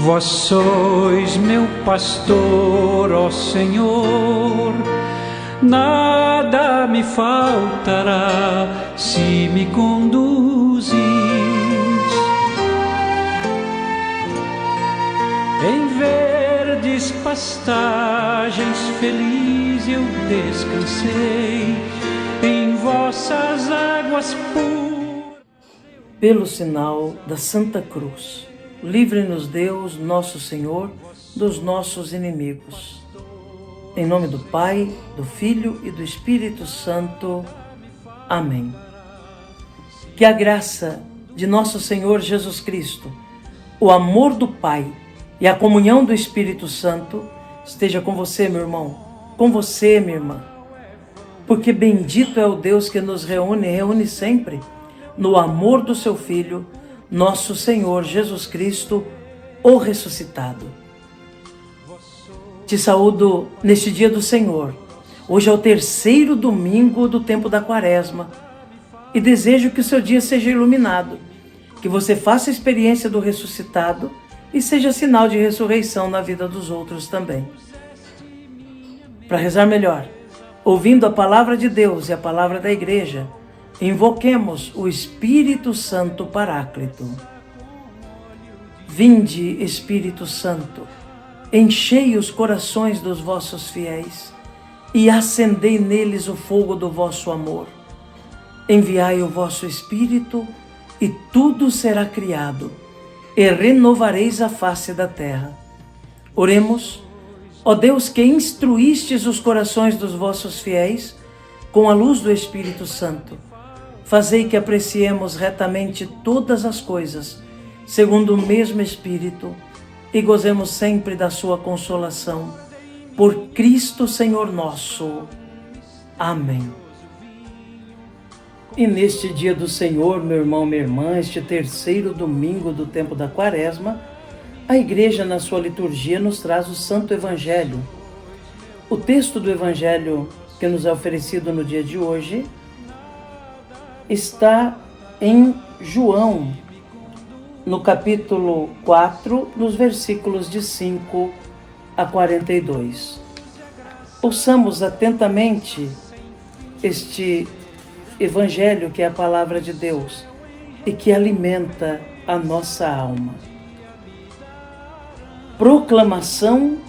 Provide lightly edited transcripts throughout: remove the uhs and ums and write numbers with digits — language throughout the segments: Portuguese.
Vós sois meu pastor, ó Senhor, nada me faltará se me conduzis. Em verdes pastagens feliz eu descansei, em vossas águas puras. Pelo sinal da Santa Cruz, livre-nos Deus, nosso Senhor, dos nossos inimigos. Em nome do Pai, do Filho e do Espírito Santo. Amém. Que a graça de nosso Senhor Jesus Cristo, o amor do Pai e a comunhão do Espírito Santo esteja com você, meu irmão, com você, minha irmã. Porque bendito é o Deus que nos reúne sempre no amor do seu Filho, nosso Senhor Jesus Cristo, o ressuscitado. Te saúdo neste dia do Senhor. Hoje é o terceiro domingo do tempo da Quaresma e desejo que o seu dia seja iluminado, que você faça a experiência do ressuscitado e seja sinal de ressurreição na vida dos outros também. Para rezar melhor, ouvindo a palavra de Deus e a palavra da Igreja, invoquemos o Espírito Santo Paráclito. Vinde, Espírito Santo, enchei os corações dos vossos fiéis e acendei neles o fogo do vosso amor. Enviai o vosso Espírito e tudo será criado e renovareis a face da terra. Oremos. Ó Deus, que instruístes os corações dos vossos fiéis com a luz do Espírito Santo, fazei que apreciemos retamente todas as coisas, segundo o mesmo Espírito, e gozemos sempre da sua consolação. Por Cristo Senhor nosso. Amém. E neste dia do Senhor, meu irmão, minha irmã, este terceiro domingo do tempo da Quaresma, a Igreja, na sua liturgia, nos traz o Santo Evangelho. O texto do Evangelho que nos é oferecido no dia de hoje está em João, no capítulo 4, nos versículos de 5 a 42. Ouçamos atentamente este Evangelho, que é a palavra de Deus e que alimenta a nossa alma. Proclamação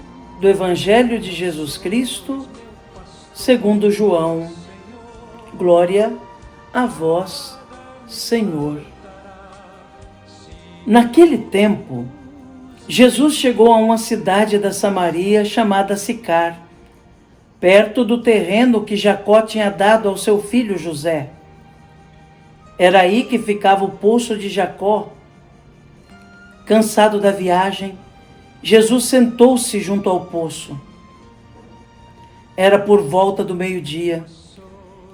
do Evangelho de Jesus Cristo, segundo João. Glória a vós, Senhor. Naquele tempo, Jesus chegou a uma cidade da Samaria chamada Sicar, perto do terreno que Jacó tinha dado ao seu filho José. Era aí que ficava o poço de Jacó. Cansado da viagem, Jesus sentou-se junto ao poço. Era por volta do meio-dia.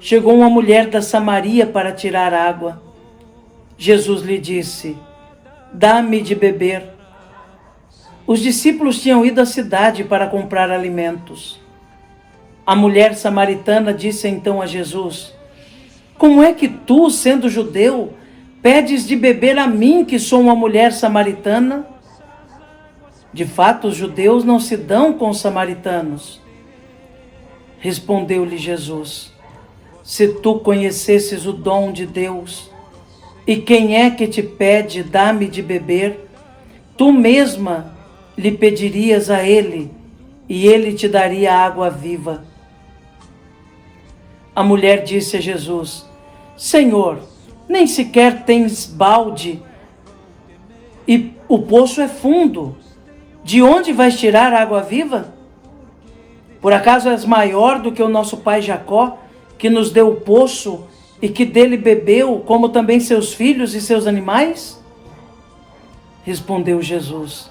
Chegou uma mulher da Samaria para tirar água. Jesus lhe disse: dá-me de beber. Os discípulos tinham ido à cidade para comprar alimentos. A mulher samaritana disse então a Jesus: como é que tu, sendo judeu, pedes de beber a mim, que sou uma mulher samaritana? De fato, os judeus não se dão com os samaritanos. Respondeu-lhe Jesus: se tu conhecesses o dom de Deus, e quem é que te pede, dá-me de beber, tu mesma lhe pedirias a ele, e ele te daria água viva. A mulher disse a Jesus: Senhor, nem sequer tens balde, e o poço é fundo. De onde vais tirar água viva? Por acaso és maior do que o nosso pai Jacó, que nos deu o poço e que dele bebeu, como também seus filhos e seus animais? Respondeu Jesus: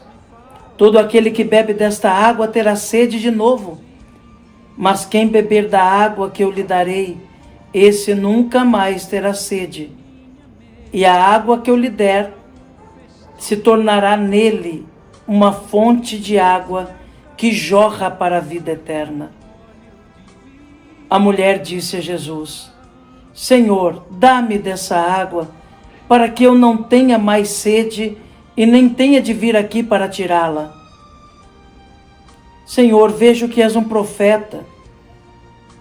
todo aquele que bebe desta água terá sede de novo, mas quem beber da água que eu lhe darei, esse nunca mais terá sede. E a água que eu lhe der se tornará nele uma fonte de água que jorra para a vida eterna. A mulher disse a Jesus: Senhor, dá-me dessa água, para que eu não tenha mais sede e nem tenha de vir aqui para tirá-la. Senhor, vejo que és um profeta.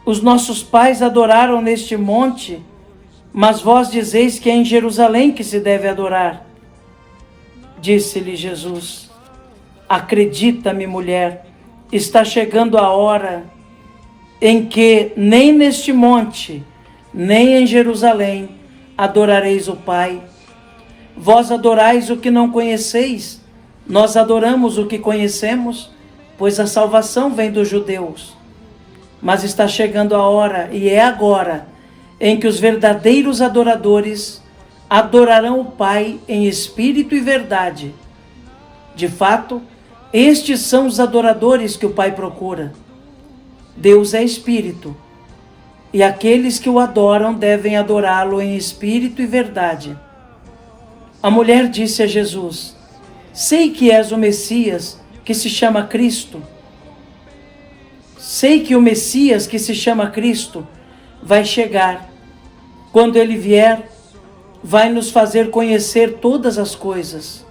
Os nossos pais adoraram neste monte, mas vós dizeis que é em Jerusalém que se deve adorar. Disse-lhe Jesus: acredita-me, mulher, está chegando a hora em que nem neste monte, nem em Jerusalém adorareis o Pai. Vós adorais o que não conheceis, nós adoramos o que conhecemos, pois a salvação vem dos judeus. Mas está chegando a hora, e é agora, em que os verdadeiros adoradores adorarão o Pai em espírito e verdade. De fato, estes são os adoradores que o Pai procura. Deus é espírito, e aqueles que o adoram devem adorá-lo em espírito e verdade. A mulher disse a Jesus: sei que és o Messias, que se chama Cristo. Sei que o Messias, que se chama Cristo, vai chegar. Quando ele vier, vai nos fazer conhecer todas as coisas.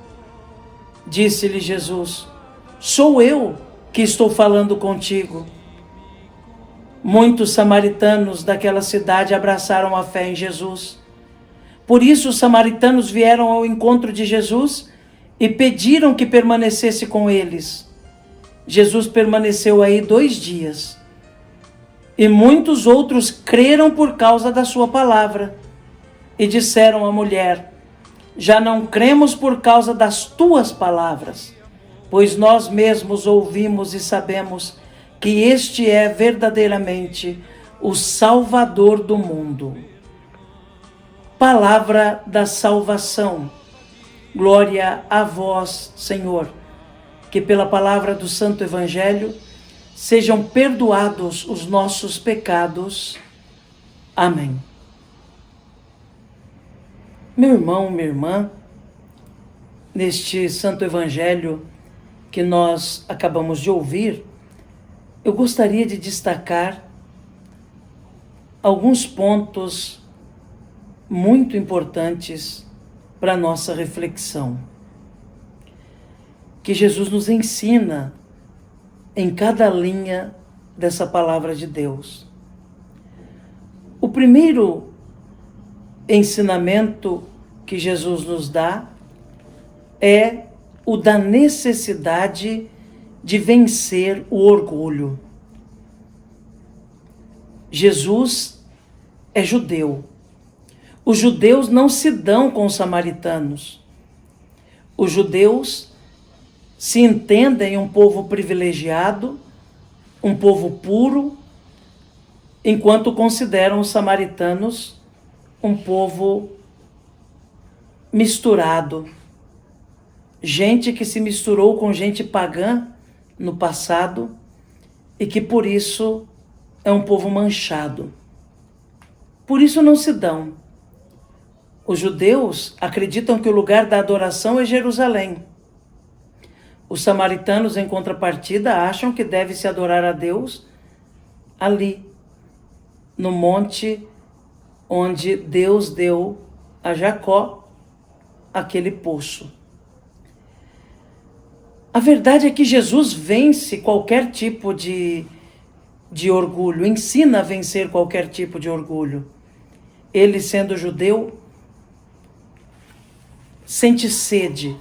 Disse-lhe Jesus: sou eu que estou falando contigo. Muitos samaritanos daquela cidade abraçaram a fé em Jesus. Por isso os samaritanos vieram ao encontro de Jesus e pediram que permanecesse com eles. Jesus permaneceu aí 2 dias. E muitos outros creram por causa da sua palavra. E disseram à mulher: já não cremos por causa das tuas palavras, pois nós mesmos ouvimos e sabemos que este é verdadeiramente o Salvador do mundo. Palavra da salvação. Glória a vós, Senhor. Que pela palavra do Santo Evangelho sejam perdoados os nossos pecados. Amém. Meu irmão, minha irmã, neste Santo Evangelho que nós acabamos de ouvir, eu gostaria de destacar alguns pontos muito importantes para a nossa reflexão, que Jesus nos ensina em cada linha dessa palavra de Deus. O primeiro ensinamento que Jesus nos dá é o da necessidade de vencer o orgulho. Jesus é judeu. Os judeus não se dão com os samaritanos. Os judeus se entendem um povo privilegiado, um povo puro, enquanto consideram os samaritanos um povo misturado. Gente que se misturou com gente pagã no passado e que por isso é um povo manchado. Por isso não se dão. Os judeus acreditam que o lugar da adoração é Jerusalém. Os samaritanos, em contrapartida, acham que deve se adorar a Deus ali, no monte onde Deus deu a Jacó aquele poço. A verdade é que Jesus vence qualquer tipo de orgulho, ensina a vencer qualquer tipo de orgulho. Ele, sendo judeu, sente sede,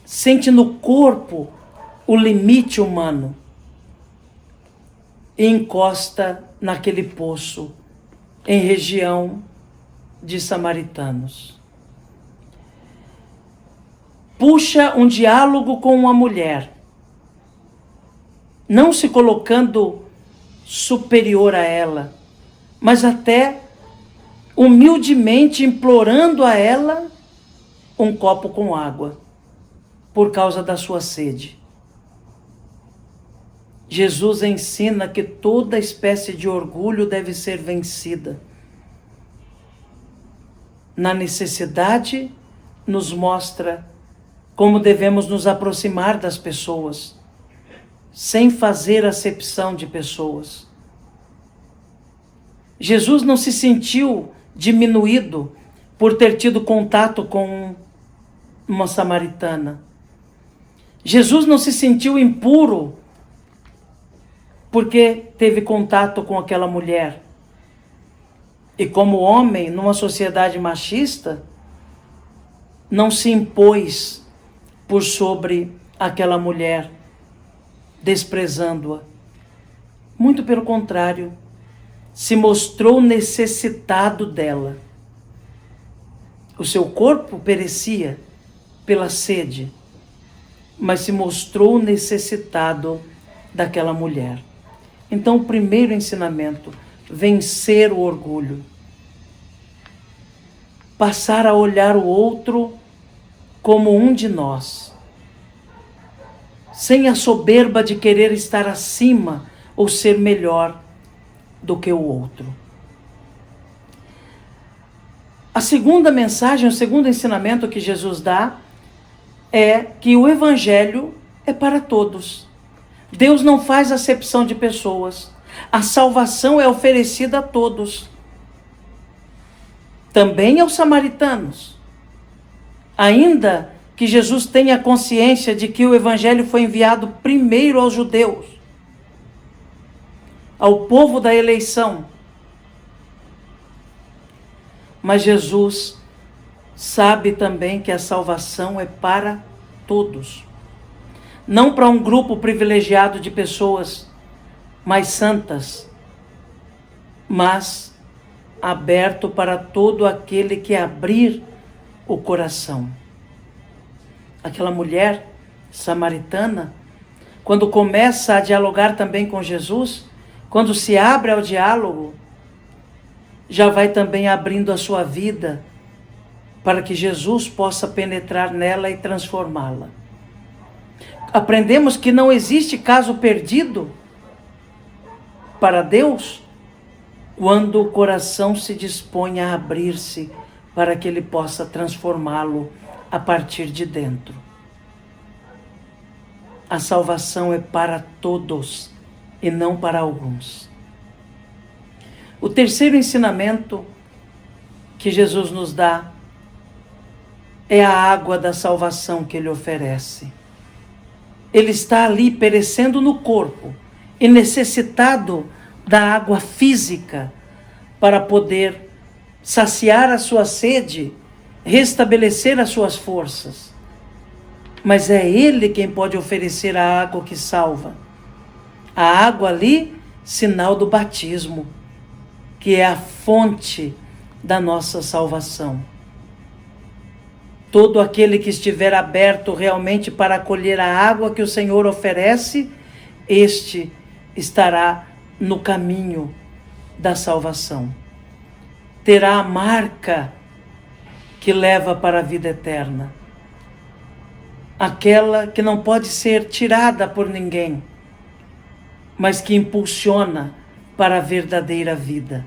sente no corpo o limite humano e encosta naquele poço em região de samaritanos. Puxa um diálogo com uma mulher, não se colocando superior a ela, mas até humildemente implorando a ela um copo com água, por causa da sua sede. Jesus ensina que toda espécie de orgulho deve ser vencida. Na necessidade, nos mostra como devemos nos aproximar das pessoas, sem fazer acepção de pessoas. Jesus não se sentiu diminuído por ter tido contato com uma samaritana. Jesus não se sentiu impuro porque teve contato com aquela mulher. E como homem, numa sociedade machista, não se impôs por sobre aquela mulher, desprezando-a. Muito pelo contrário, se mostrou necessitado dela. O seu corpo perecia pela sede, mas se mostrou necessitado daquela mulher. Então, o primeiro ensinamento, vencer o orgulho. Passar a olhar o outro como um de nós, sem a soberba de querer estar acima ou ser melhor do que o outro. A segunda mensagem, o segundo ensinamento que Jesus dá é que o Evangelho é para todos. Deus não faz acepção de pessoas. A salvação é oferecida a todos. Também aos samaritanos. Ainda que Jesus tenha consciência de que o Evangelho foi enviado primeiro aos judeus, ao povo da eleição. Mas Jesus sabe também que a salvação é para todos. Não para um grupo privilegiado de pessoas mais santas, mas aberto para todo aquele que abrir o coração. Aquela mulher samaritana, quando começa a dialogar também com Jesus, quando se abre ao diálogo, já vai também abrindo a sua vida para que Jesus possa penetrar nela e transformá-la. Aprendemos que não existe caso perdido para Deus quando o coração se dispõe a abrir-se para que Ele possa transformá-lo a partir de dentro. A salvação é para todos e não para alguns. O terceiro ensinamento que Jesus nos dá é a água da salvação que Ele oferece. Ele está ali perecendo no corpo e necessitado da água física para poder saciar a sua sede, restabelecer as suas forças. Mas é Ele quem pode oferecer a água que salva. A água ali, sinal do batismo, que é a fonte da nossa salvação. Todo aquele que estiver aberto realmente para acolher a água que o Senhor oferece, este estará no caminho da salvação. Terá a marca que leva para a vida eterna. Aquela que não pode ser tirada por ninguém, mas que impulsiona para a verdadeira vida.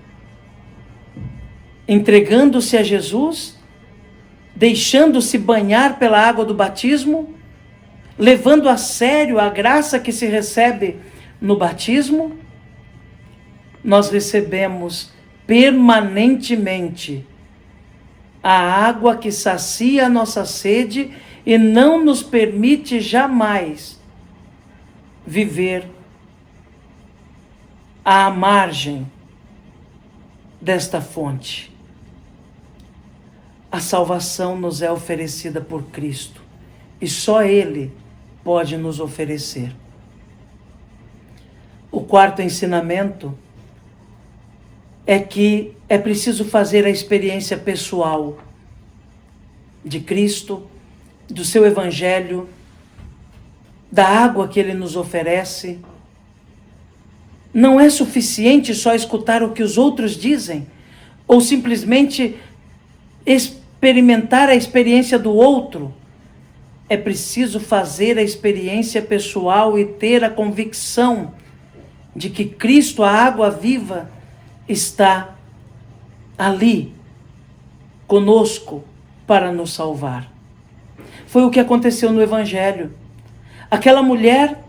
Entregando-se a Jesus, deixando-se banhar pela água do batismo, levando a sério a graça que se recebe no batismo, nós recebemos permanentemente a água que sacia a nossa sede e não nos permite jamais viver à margem desta fonte. A salvação nos é oferecida por Cristo e só Ele pode nos oferecer. O quarto ensinamento é que é preciso fazer a experiência pessoal de Cristo, do seu Evangelho, da água que Ele nos oferece. Não é suficiente só escutar o que os outros dizem, ou simplesmente experimentar a experiência do outro. É preciso fazer a experiência pessoal e ter a convicção de que Cristo, a água viva, está ali, conosco, para nos salvar. Foi o que aconteceu no Evangelho. Aquela mulher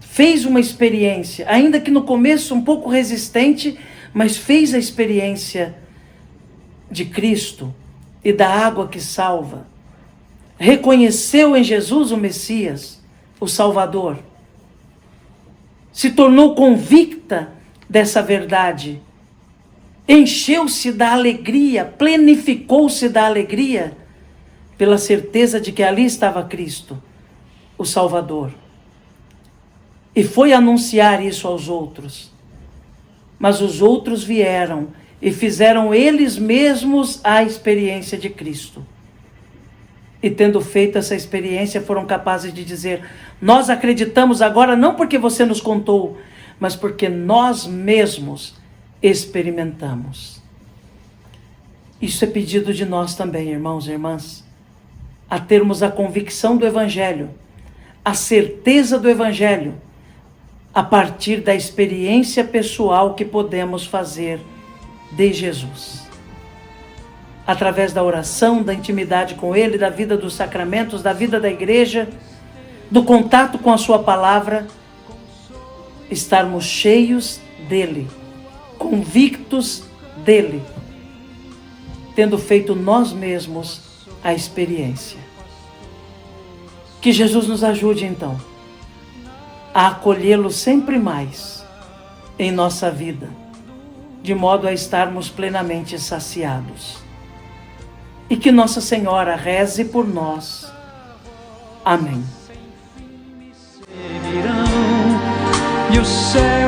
fez uma experiência, ainda que no começo um pouco resistente, mas fez a experiência de Cristo e da água que salva. reconheceu em Jesus o Messias, o Salvador, se tornou convicta dessa verdade, encheu-se da alegria, plenificou-se da alegria, pela certeza de que ali estava Cristo, o Salvador. E foi anunciar isso aos outros. Mas os outros vieram e fizeram eles mesmos a experiência de Cristo. E tendo feito essa experiência, foram capazes de dizer: nós acreditamos agora não porque você nos contou, mas porque nós mesmos experimentamos. Isso é pedido de nós também, irmãos e irmãs, a termos a convicção do Evangelho, a certeza do Evangelho, a partir da experiência pessoal que podemos fazer de Jesus. Através da oração, da intimidade com Ele, da vida dos sacramentos, da vida da igreja, do contato com a sua palavra, estarmos cheios dele, convictos dele, tendo feito nós mesmos a experiência. Que Jesus nos ajude então a acolhê-lo sempre mais em nossa vida, de modo a estarmos plenamente saciados. E que Nossa Senhora reze por nós. Amém. E o céu